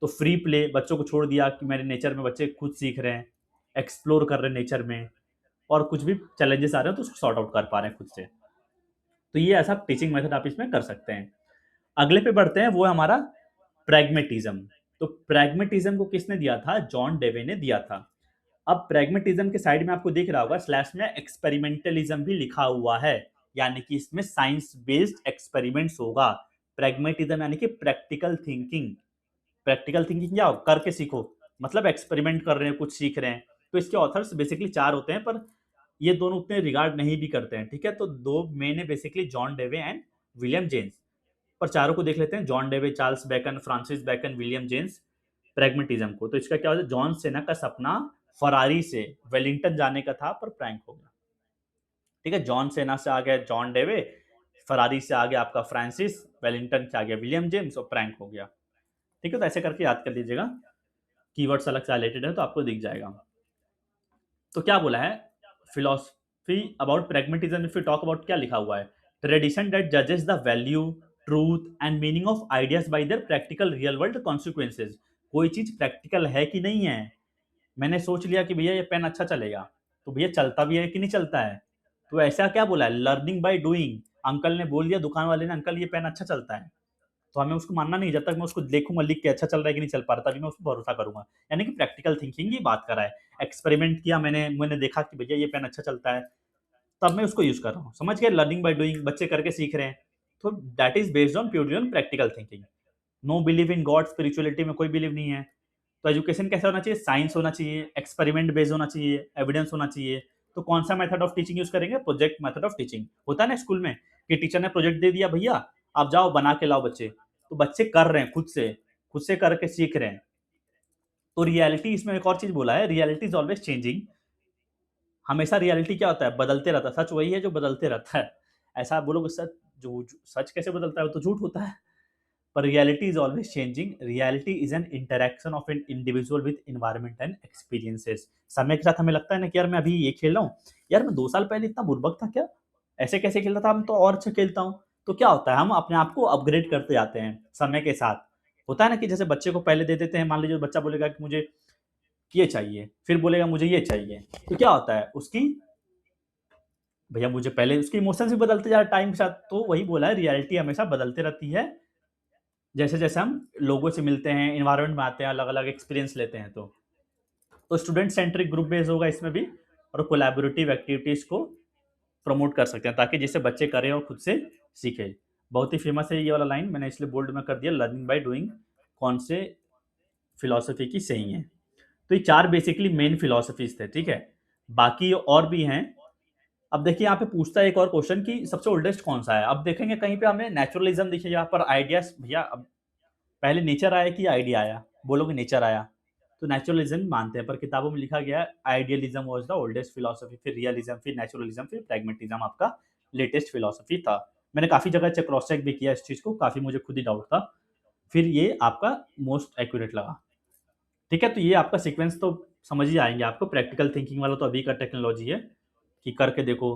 तो फ्री प्ले बच्चों को छोड़ दिया कि मेरे नेचर में बच्चे खुद सीख रहे हैं, एक्सप्लोर कर रहे हैं नेचर में, और कुछ भी चैलेंजेस आ रहे हैं तो उसको सॉर्ट आउट कर पा रहे हैं खुद से। तो ये ऐसा टीचिंग मेथड आप इसमें कर सकते हैं। अगले पे बढ़ते हैं, वो है हमारा प्रैग्मेटिज्म। तो प्रैग्मेटिज्म को किसने दिया था? जॉन डेवे ने दिया था। अब प्रैग्मेटिज्म के साइड में आपको दिख रहा होगा स्लैश में एक्सपेरिमेंटलिज्म भी लिखा हुआ है, यानी कि इसमें साइंस बेस्ड एक्सपेरिमेंट्स होगा। प्रैग्मेटिज्म यानी कि प्रैक्टिकल थिंकिंग। प्रैक्टिकल थिंकिंग क्या हो? करके सीखो, मतलब एक्सपेरिमेंट कर रहे हैं, कुछ सीख रहे हैं। तो इसके ऑथर्स बेसिकली 4 होते हैं, पर ये दोनों उतने रिगार्ड नहीं भी करते हैं, ठीक है? तो 2 मेन है basically, John Dewey and William James. पर चारों को देख लेते हैं, John Dewey, Charles Bacon, Francis Bacon, William James. Pragmatism को तो इसका क्या होता है, जॉन सेना का सपना फरारी से वेलिंगटन जाने का था पर प्रैंक हो गया। ठीक है, जॉन सेना से आ गया जॉन डेवे, फरारी से आ गया आपका फ्रांसिस, वेलिंगटन से आ गया विलियम जेम्स और प्रैंक हो गया। ठीक है, तो ऐसे करके याद कर लीजिएगा, कीवर्ड्स अलग से हाइलाइटेड है तो आपको दिख जाएगा। तो क्या बोला है, philosophy about pragmatism, if you talk about, क्या लिखा हुआ है, ट्रेडिशन दैट जजेस the value, truth and meaning of ideas bye there practical real world consequences. कोई चीज प्रैक्टिकल है कि नहीं है। मैंने सोच लिया कि भैया ये पेन अच्छा चलेगा, तो भैया चलता भी है कि नहीं चलता है? तो ऐसा क्या बोला है, लर्निंग बाय डूइंग। अंकल ने बोल दिया, दुकान वाले ने, अंकल ये पेन अच्छा चलता है, तो हमें उसको मानना नहीं, जब तक मैं उसको देखूंगा लिख के अच्छा चल रहा है कि नहीं चल पा रहा, तभी मैं उसको भरोसा करूंगा। यानी कि प्रैक्टिकल थिंकिंग की बात करा है। एक्सपेरिमेंट किया मैंने मैंने देखा कि भैया ये पेन अच्छा चलता है, तब मैं उसको यूज कर रहा हूँ। समझ गए, लर्निंग बाय डूइंग, बच्चे करके सीख रहे हैं। तो that is based on purely on practical thinking. Know believe in God, spirituality में कोई बिलीव नहीं है। तो एजुकेशन कैसा होना चाहिए, साइंस होना चाहिए, एक्सपेरिमेंट बेस्ड होना चाहिए, एविडेंस होना चाहिए। तो कौन सा मेथड ऑफ टीचिंग यूज करेंगे, प्रोजेक्ट मेथड ऑफ टीचिंग। होता है ना स्कूल में कि टीचर ने प्रोजेक्ट दे दिया, भैया आप जाओ बना के लाओ बच्चे, तो बच्चे कर रहे हैं, खुद से करके सीख रहे हैं। तो रियलिटी, इसमें एक और चीज बोला है, रियलिटी इज ऑलवेज चेंजिंग। हमेशा रियलिटी क्या होता है, बदलते रहता है। सच वही है जो बदलते रहता है। ऐसा आप बोलोगे सच, जो सच कैसे बदलता है, वो तो झूठ होता है। पर reality is always changing. Reality is an interaction of an individual with environment and experiences. समय के साथ हमें लगता है ना कि यार मैं अभी ये खेल रहा हूँ, यार मैं 2 साल पहले इतना बुर्बक था क्या, ऐसे कैसे खेलता था, हम तो और अच्छा खेलता हूँ। तो क्या होता है, हम अपने आप को अपग्रेड करते जाते हैं समय के साथ। होता है ना कि जैसे बच्चे को पहले दे देते हैं, मान लीजिए बच्चा बोलेगा कि मुझे ये चाहिए, फिर बोलेगा मुझे ये चाहिए, तो क्या होता है उसकी, भैया मुझे पहले उसके इमोशंस भी बदलते जा रहे टाइम के साथ। तो वही बोला है, रियलिटी हमेशा बदलते रहती है, जैसे जैसे हम लोगों से मिलते हैं, इन्वायरमेंट में आते हैं, अलग अलग एक्सपीरियंस लेते हैं। तो स्टूडेंट सेंट्रिक ग्रुप बेस होगा इसमें भी, और कोलैबोरेटिव एक्टिविटीज को प्रमोट कर सकते हैं ताकि जिससे बच्चे करें और खुद से सीखें। बहुत ही फेमस है ये वाला लाइन, मैंने इसलिए बोल्ड में कर दिया, लर्निंग बाय डूइंग कौन से फिलोसफी की सही है। तो ये 4 बेसिकली मेन फिलोसफीज थे, ठीक है। बाकी और भी हैं। अब देखिए यहाँ पे पूछता है एक और क्वेश्चन कि सबसे ओल्डेस्ट कौन सा है। अब देखेंगे कहीं पे हमें नेचुरलिज्म दिखेगा, पर आइडियाज, भैया अब पहले नेचर आया कि आइडिया आया, बोलोगे नेचर आया, तो नेचुरलिज्म मानते हैं। पर किताबों में लिखा गया है idealism was the oldest philosophy, फिर रियलिज्म, फिर नेचुरलिज्म, फिर प्रैग्मेटिज्म आपका लेटेस्ट फिलोसफी था। मैंने काफी जगह चेक क्रॉस चेक भी किया इस चीज को, काफी मुझे खुद ही डाउट था, फिर ये आपका मोस्ट एक्यूरेट लगा। ठीक है, तो ये आपका सीक्वेंस तो समझ ही आएंगे आपको। प्रैक्टिकल थिंकिंग वाला तो अभी का टेक्नोलॉजी है कि करके देखो।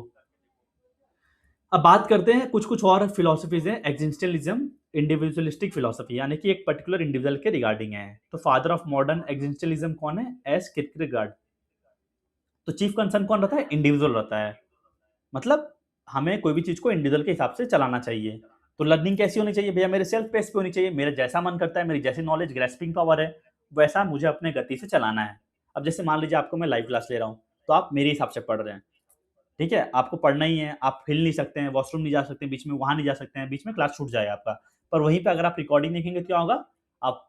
अब बात करते हैं कुछ कुछ और फिलोसफीज हैं। एग्जिस्टेंशियलिज्म, इंडिविजुअलिस्टिक फिलोसफी, यानी कि एक पर्टिकुलर इंडिविजुअल के रिगार्डिंग है। तो फादर ऑफ मॉडर्न एग्जिस्टेंशियलिज्म कौन है, एस किरकेगार्ड। तो चीफ कंसर्न कौन रहता है, इंडिविजुअल रहता है। मतलब हमें कोई भी चीज को इंडिविजुअल के हिसाब से चलाना चाहिए। तो लर्निंग कैसी होनी चाहिए, भैया मेरे सेल्फ पेस पे होनी चाहिए, मेरा जैसा मन करता है, मेरी जैसी नॉलेज ग्रेस्पिंग पावर है, वैसा मुझे अपने गति से चलाना है। अब जैसे मान लीजिए आपको मैं लाइव क्लास ले रहा हूँ, तो आप मेरे हिसाब से पढ़ रहे हैं, ठीक है, आपको पढ़ना ही है, आप हिल नहीं सकते हैं, वॉशरूम नहीं जा सकते हैं, बीच में वहां नहीं जा सकते हैं, बीच में क्लास छूट जाए आपका। पर वहीं पे अगर आप रिकॉर्डिंग देखेंगे तो क्या होगा, आप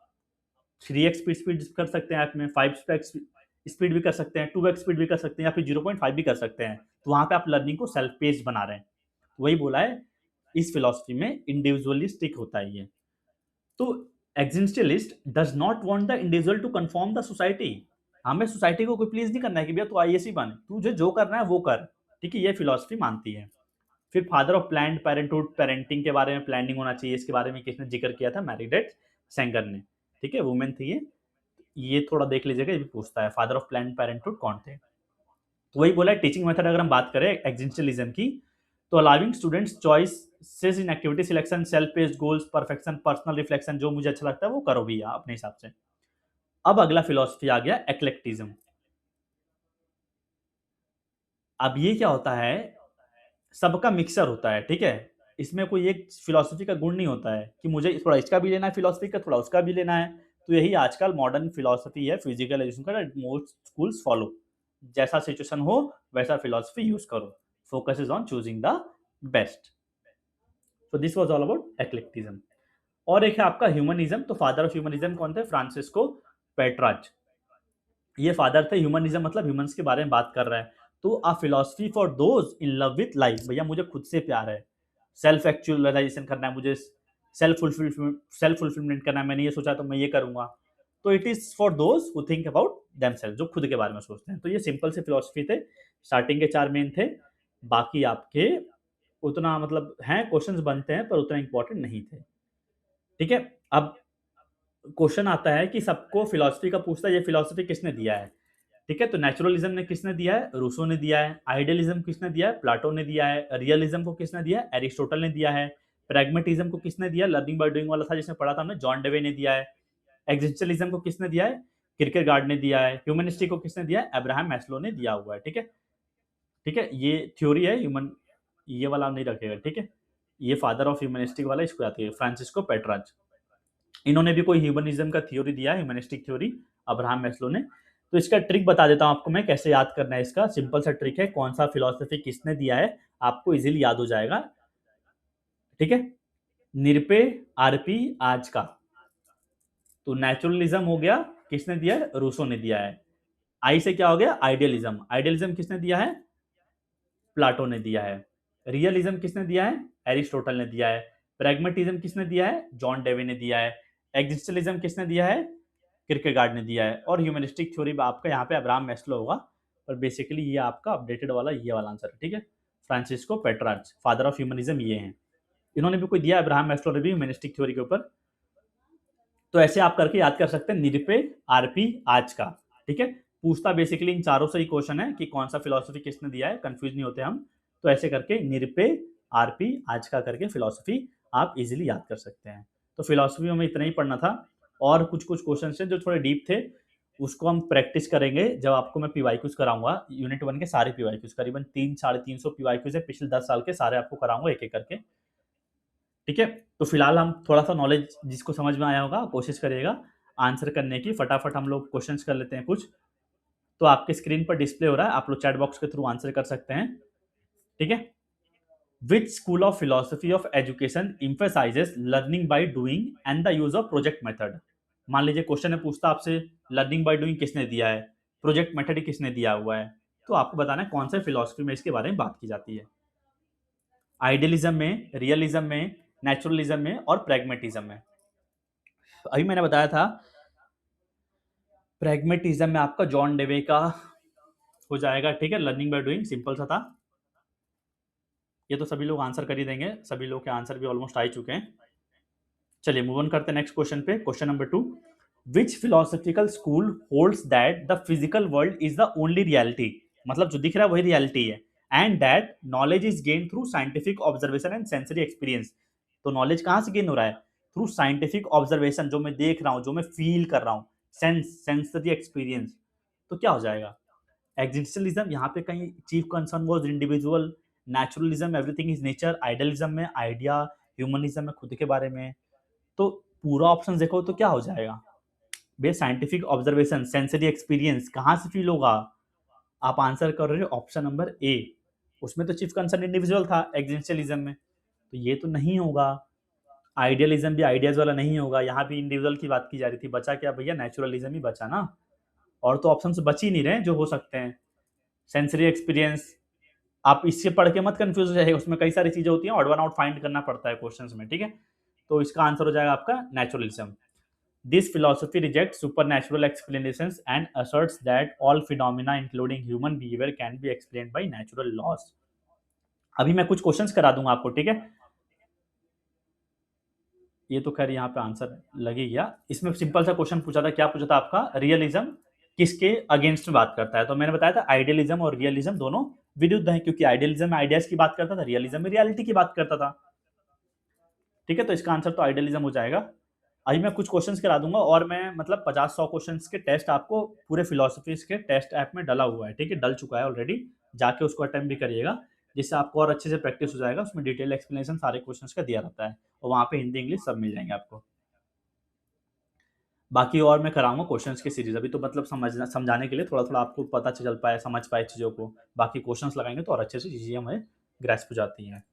3x स्पीड स्पीड कर सकते हैं, ऐप में 5x स्पीड भी कर सकते हैं, 2x स्पीड भी कर सकते हैं, या फिर 0.5 भी कर सकते हैं। तो वहां पे आप लर्निंग को सेल्फ पेस्ड बना रहे हैं। वही बोला है, इस फिलोसफी में इंडिविजुअलिस्टिक होता है ये। तो existentialist does not want the individual to conform the society. हमें सोसाइटी को कोई प्लीज नहीं करना है कि भैया तू आईएएस ही बन, तुझे जो करना है वो कर। ठीक है, ये फिलोसफी मानती है। फिर father of planned parenthood, parenting के बारे में, प्लानिंग होना चाहिए इसके बारे में किसने जिक्र किया था, मैरीडेथ सेंगर ने, ठीक है, वुमेन थी ये थोड़ा देख लीजिएगा, ये भी पूछता है फादर ऑफ प्लान्ड पेरेंटहुड कौन थे। तो वही बोला टीचिंग मेथड अगर हम बात करें एग्जिस्टेंशलिज्म की, तो allowing students choices in activity selection, self based goals, perfection, personal reflection, जो मुझे अच्छा लगता है वो करो भैया अपने हिसाब से। अब अगला फिलॉसफी आ गया एक्लेक्टिज्म। अब ये क्या होता है, सबका मिक्सर होता है, ठीक है, इसमें कोई एक फिलॉसफी का गुण नहीं होता है कि मुझे थोड़ा इसका भी लेना है फिलॉसफी का, थोड़ा उसका भी लेना है। तो यही आजकल मॉडर्न फिलॉसफी है फिजिकल एजुकेशन का, मोस्ट स्कूल्स फॉलो, जैसा सिचुएशन हो वैसा फिलॉसफी यूज करो, focus is on choosing the best. So this was all about eclecticism. और एक है आपका ह्यूमनिज्म। तो फादर ऑफ ह्यूमनिज्म कौन थे, फ्रांसिस्को पेट्राच, ये फादर थे। ह्यूमनिज्म मतलब ह्यूमंस के बारे में बात कर रहा है। तो अ philosophy for those in love with life, भैया मुझे खुद से प्यार है, सेल्फ एक्चुअलाइजेशन करना है, मुझे सेल्फ फुलफिलमेंट करना है, मैंने ये सोचा तो मैं ये करूंगा। तो it is for those who think about themselves, जो खुद के बारे में सोचते हैं। तो ये सिंपल से फिलॉसफी थे, स्टार्टिंग के 4 मेन थे, बाकी आपके उतना मतलब हैं, क्वेश्चंस बनते हैं पर उतना इंपॉर्टेंट नहीं थे, ठीक है। अब क्वेश्चन आता है कि सबको फिलॉसफी का पूछता है, ये फिलॉसफी किसने दिया है, ठीक है। तो नेचुरलिज्म ने किसने दिया है, रूसो ने दिया है। आइडियलिज्म किसने दिया है, प्लाटो ने दिया है। रियलिज्म को किसने दिया है, एरिस्टोटल ने दिया है। प्रैग्मेटिज्म को किसने दिया, लर्निंग बाय डूइंग वाला था जिसमें पढ़ा था हमने, जॉन डेवे ने दिया है। एग्जिस्टेंशलिज्म को किसने दिया है, किरकेगार्ड ने दिया है। ह्यूमनिस्टिक को किसने दिया है, अब्राहम मैस्लो ने दिया हुआ है, ठीक है। ठीक है, ये थ्योरी है ह्यूमन, ये वाला नहीं रखेगा, ठीक है। ये फादर ऑफ ह्यूमनिस्टिक वाला इसको आती है, फ्रांसिस्को पेट्राच। इन्होंने भी कोई ह्यूमनिज्म का थ्योरी दिया है, ह्यूमनिस्टिक थ्योरी, अब्राहम मैस्लो ने। तो इसका ट्रिक बता देता हूं आपको मैं, कैसे याद करना है इसका। सिंपल सा ट्रिक है, कौन सा फिलॉसफी किसने दिया है आपको इजीली याद हो जाएगा, ठीक है। निरपे, आरपी, आज का। तो नेचुरलिज्म हो गया, किसने दिया है, रूसो ने दिया है। आई से क्या हो गया, आइडियलिज्म, आइडियलिज्म किसने दिया है, प्लाटो ने दिया है। रियलिज्म किसने दिया है, एरिस्टोटल ने दिया है। प्रैग्मेटिज्म किसने दिया है, जॉन डेवी ने दिया है। एग्जिस्टेंशलिज्म किसने दिया है, किरकेगार्ड ने दिया है। और ह्यूमनिस्टिक थ्योरी आपका यहाँ पे अब्राहम मैस्लो होगा, और बेसिकली ये आपका अपडेटेड वाला ये वाला आंसर है, ठीक है। फ्रांसिस्को पेट्राच, फादर ऑफ ह्यूमनिज्म ये हैं। इन्होंने भी कोई दिया, अब्राहम मैस्लो ने भी ह्यूमनिस्टिक थ्योरी के ऊपर। तो ऐसे आप करके याद कर सकते हैं, निरपे, आरपी, आज का, ठीक है। पूछता बेसिकली इन चारों से ही क्वेश्चन है कि कौन सा फिलॉसफी किसने दिया है, कंफ्यूज नहीं होते हम। तो ऐसे करके निरपे, आरपी, आज का करके फिलॉसफी आप इजीली याद कर सकते हैं। तो फिलॉसफी में इतना ही पढ़ना था, और कुछ कुछ क्वेश्चन है जो थोड़े डीप थे, उसको हम प्रैक्टिस करेंगे जब आपको मैं पीवाईक्यूज कराऊंगा। यूनिट 1 के सारे पीवाईक्यूज, करीबन 300-350 पीवाईक्यूज है पिछले 10 साल के, सारे आपको कराऊंगा एक एक करके, ठीक है। तो फिलहाल हम थोड़ा सा नॉलेज जिसको समझ में आया होगा कोशिश करिएगा आंसर करने की, फटाफट हम लोग क्वेश्चंस कर लेते हैं कुछ। तो आपके स्क्रीन पर डिस्प्ले हो रहा है, आप लोग चैट बॉक्स के थ्रू आंसर कर सकते हैं, ठीक है। Which school of philosophy of education emphasises learning by doing and the use of project method. मान लीजिए क्वेश्चन है, पूछता आपसे लर्निंग बाय डूइंग किसने दिया है, प्रोजेक्ट मेथड किसने दिया हुआ है। तो आपको बताना है कौन से फिलोसफी में इसके बारे में बात की जाती है, आइडियलिज्म में, रियलिज्म में, नेचुरलिज्म में और प्रैग्मेटिज्म में। अभी मैंने बताया था प्रैग्मेटिज्म में आपका जॉन डेवे का हो जाएगा, ठीक है। लर्निंग बाय डूइंग सिंपल सा था, ये तो सभी लोग आंसर कर ही देंगे, सभी लोग के आंसर भी ऑलमोस्ट आ ही चुके हैं। चलिए मूव ऑन करते हैं नेक्स्ट क्वेश्चन पे, question number 2। Which philosophical school holds that the physical world is the only reality, मतलब जो दिख रहा है वही रियलिटी है, and that knowledge is gain through scientific observation and sensory experience. तो नॉलेज कहां से गेन हो रहा है, थ्रू साइंटिफिक ऑब्जर्वेशन, जो मैं देख रहा हूं, जो मैं फील कर रहा हूं, सेंसरी एक्सपीरियंस। तो क्या हो जाएगा, एग्जिस्टेंशलिज्म यहाँ पे कहीं chief concern was individual, naturalism everything is nature, idealism में आइडिया, ह्यूमनिज्म में खुद के बारे में। तो पूरा ऑप्शन देखो तो क्या हो जाएगा, बे साइंटिफिक ऑब्जर्वेशन, सेंसरी एक्सपीरियंस कहाँ से फील होगा, आप आंसर कर रहे हो ऑप्शन नंबर ए, उसमें तो चीफ कंसर्न इंडिविजुअल था एग्जिस्टेंशलिज्म में, तो ये तो नहीं होगा। आइडियलिज्म भी आइडियाज वाला नहीं होगा, यहाँ भी इंडिविजुअल की बात की जा रही थी, बचा क्या भैया, नेचुरलिज्म ही बचा ना, और तो ऑप्शन बच ही नहीं रहे जो हो सकते हैं। सेंसरी एक्सपीरियंस, आप इससे पढ़ के मत कंफ्यूज हो जाएगा, उसमें कई सारी चीजें होती हैं, ऑड वन आउट फाइंड करना पड़ता है क्वेश्चंस में, ठीक है। तो इसका आंसर हो जाएगा आपका naturalism. This philosophy rejects supernatural explanations and asserts that all phenomena, including human behavior, can be explained by natural laws. अभी मैं कुछ क्वेश्चंस करा दूंगा आपको, ठीक है। ये तो खैर यहाँ पे आंसर लग ही गया। इसमें सिंपल सा क्वेश्चन पूछा था, क्या पूछा था आपका, रियलिज्म किसके अगेंस्ट में बात करता है। तो मैंने बताया था आइडियलिज्म और रियलिज्म दोनों विरुद्ध हैं, क्योंकि आइडियलिज्म में आइडियाज की बात करता था, रियलिज्म में रियलिटी की बात करता था, ठीक है। तो इसका आंसर तो आइडियलिज्म हो जाएगा। अभी मैं कुछ क्वेश्चंस करा दूंगा, और मैं मतलब 50-100 क्वेश्चंस के टेस्ट आपको पूरे फिलोसफीज के टेस्ट ऐप में डला हुआ है, ठीक है, डल चुका है ऑलरेडी। जाके उसको अटेम्प्ट भी करिएगा, जिससे आपको और अच्छे से प्रैक्टिस हो जाएगा। उसमें डिटेल एक्सप्लेनेशन सारे क्वेश्चंस का दिया रहता है, और वहाँ पे हिंदी इंग्लिश सब मिल जाएंगे आपको। बाकी और मैं कराऊंगा क्वेश्चंस की सीरीज, अभी तो मतलब समझाने के लिए थोड़ा थोड़ा आपको पता चल पाए, समझ पाए चीज़ों को। बाकी क्वेश्चंस लगाएंगे तो और अच्छे से चीज़ें हमें ग्रेस्प हो जाती हैं।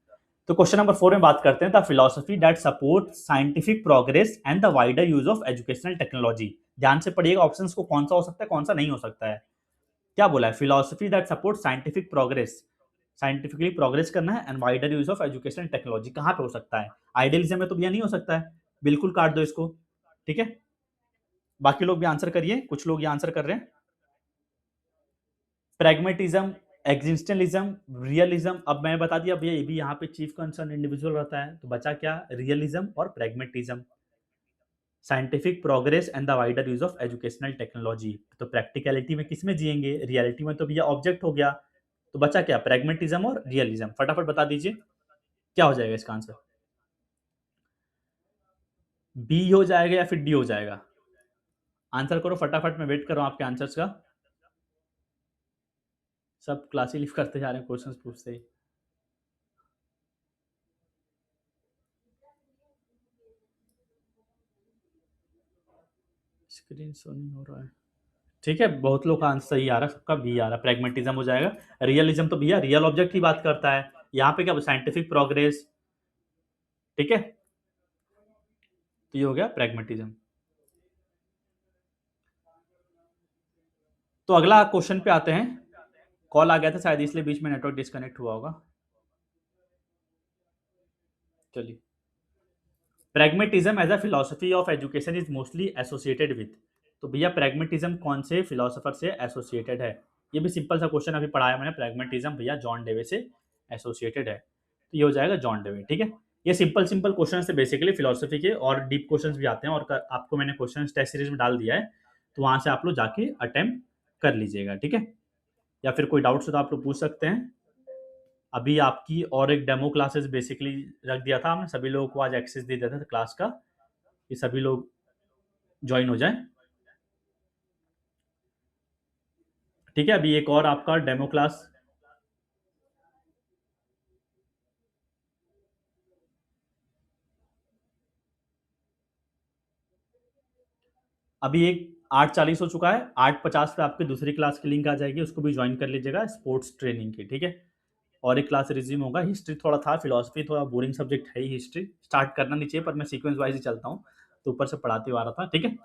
तो क्वेश्चन नंबर 4 में बात करते हैं, the philosophy that support scientific progress and the wider use of educational technology. ध्यान से पढ़िएगा ऑप्शंस को, कौन सा हो सकता है कौन सा नहीं हो सकता है। क्या बोला है, philosophy that support scientific progress, scientifically progress करना है, and wider use of educational technology. कहाँ पे हो सकता है, आइडियलिज्म में तो भैया नहीं हो सकता है, बिल्कुल काट दो इसको, ठीक है। बाकी लोग भी आंसर करिए, कुछ लोग ये आंसर कर रहे हैं। Pragmatism, existentialism, realism. अब मैंने बता दिया भैया, ये भी यहाँ पे चीफ कंसर्न इंडिविजुअल रहता है, तो बचा क्या, रियलिज्म और pragmatism. Scientific progress and the wider use of educational technology. तो प्रैक्टिकलिटी में किस में जिएंगे, रियलिटी में, तो भैया ऑब्जेक्ट हो गया। तो बचा क्या, प्रैग्मेटिज्म और रियलिज्म। फटाफट बता दीजिए क्या हो जाएगा इसका आंसर, बी हो जाएगा या फिर डी हो जाएगा। आंसर करो फटाफट, मैं वेट कर रहा हूँ आपके आंसर्स का। सब क्लास ही लीव करते जा रहे हैं क्वेश्चंस पूछते ही। स्क्रीन शो नहीं हो रहा है, ठीक है। बहुत लोग का आंसर सही आ रहा है, सबका बी आ रहा है, प्रैग्मेटिज्म हो जाएगा। रियलिज्म तो भैया रियल ऑब्जेक्ट की बात करता है, यहाँ पे क्या साइंटिफिक प्रोग्रेस, ठीक है। तो ये हो गया प्रैग्मेटिज्म। तो अगला क्वेश्चन पे आते हैं। कॉल आ गया था शायद, इसलिए बीच में नेटवर्क डिस्कनेक्ट हुआ होगा। चलिए, pragmatism as a philosophy of education is mostly associated with. तो भैया प्रैग्मेटिज्म कौन से फिलोसोफर से एसोसिएटेड है। ये भी सिंपल सा क्वेश्चन अभी पढ़ाया मैंने, प्रैग्मेटिज्म भैया जॉन डेवे से एसोसिएटेड है, तो ये हो जाएगा जॉन डेवे, ठीक है। ये सिंपल सिंपल क्वेश्चन है बेसिकली फिलोसफी के, और डीप क्वेश्चन भी आते हैं, और आपको मैंने क्वेश्चन टेस्ट सीरीज में डाल दिया है, तो वहां से आप लोग जाके अटेम्प्ट कर लीजिएगा, ठीक है। या फिर कोई डाउट्स हो तो आप लोग पूछ सकते हैं। अभी आपकी और एक डेमो क्लासेस बेसिकली रख दिया था हमने, सभी लोगों को आज एक्सेस दे दिया था क्लास का, कि सभी लोग ज्वाइन हो जाएं, ठीक है। अभी एक और आपका डेमो क्लास, अभी एक 8:40 हो चुका है, 8:50 पे आपकी दूसरी क्लास की लिंक आ जाएगी, उसको भी ज्वाइन कर लीजिएगा, स्पोर्ट्स ट्रेनिंग की, ठीक है। और एक क्लास रिज्यूम होगा। हिस्ट्री थोड़ा था, फिलोसफी थोड़ा बोरिंग सब्जेक्ट है ही, हिस्ट्री स्टार्ट करना नहीं चाहिए, पर मैं सीक्वेंस वाइज ही चलता हूँ, तो ऊपर से पढ़ाते हुआ आ रहा था, ठीक है।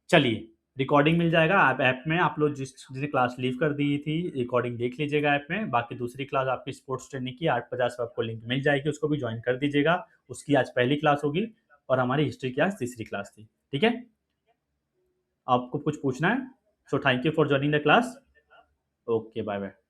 चलिए, रिकॉर्डिंग मिल जाएगा आप ऐप में, आप लोग जिसने क्लास लीव कर दी थी, रिकॉर्डिंग देख लीजिएगा ऐप में। बाकी दूसरी क्लास आपकी स्पोर्ट्स ट्रेनिंग की 8:50 पे आपको लिंक मिल जाएगी, उसको भी ज्वाइन कर दीजिएगा। उसकी आज पहली क्लास होगी, और हमारी हिस्ट्री की आज तीसरी क्लास थी, ठीक है। आपको कुछ पूछना है, so thank you for joining the class. Okay, bye bye.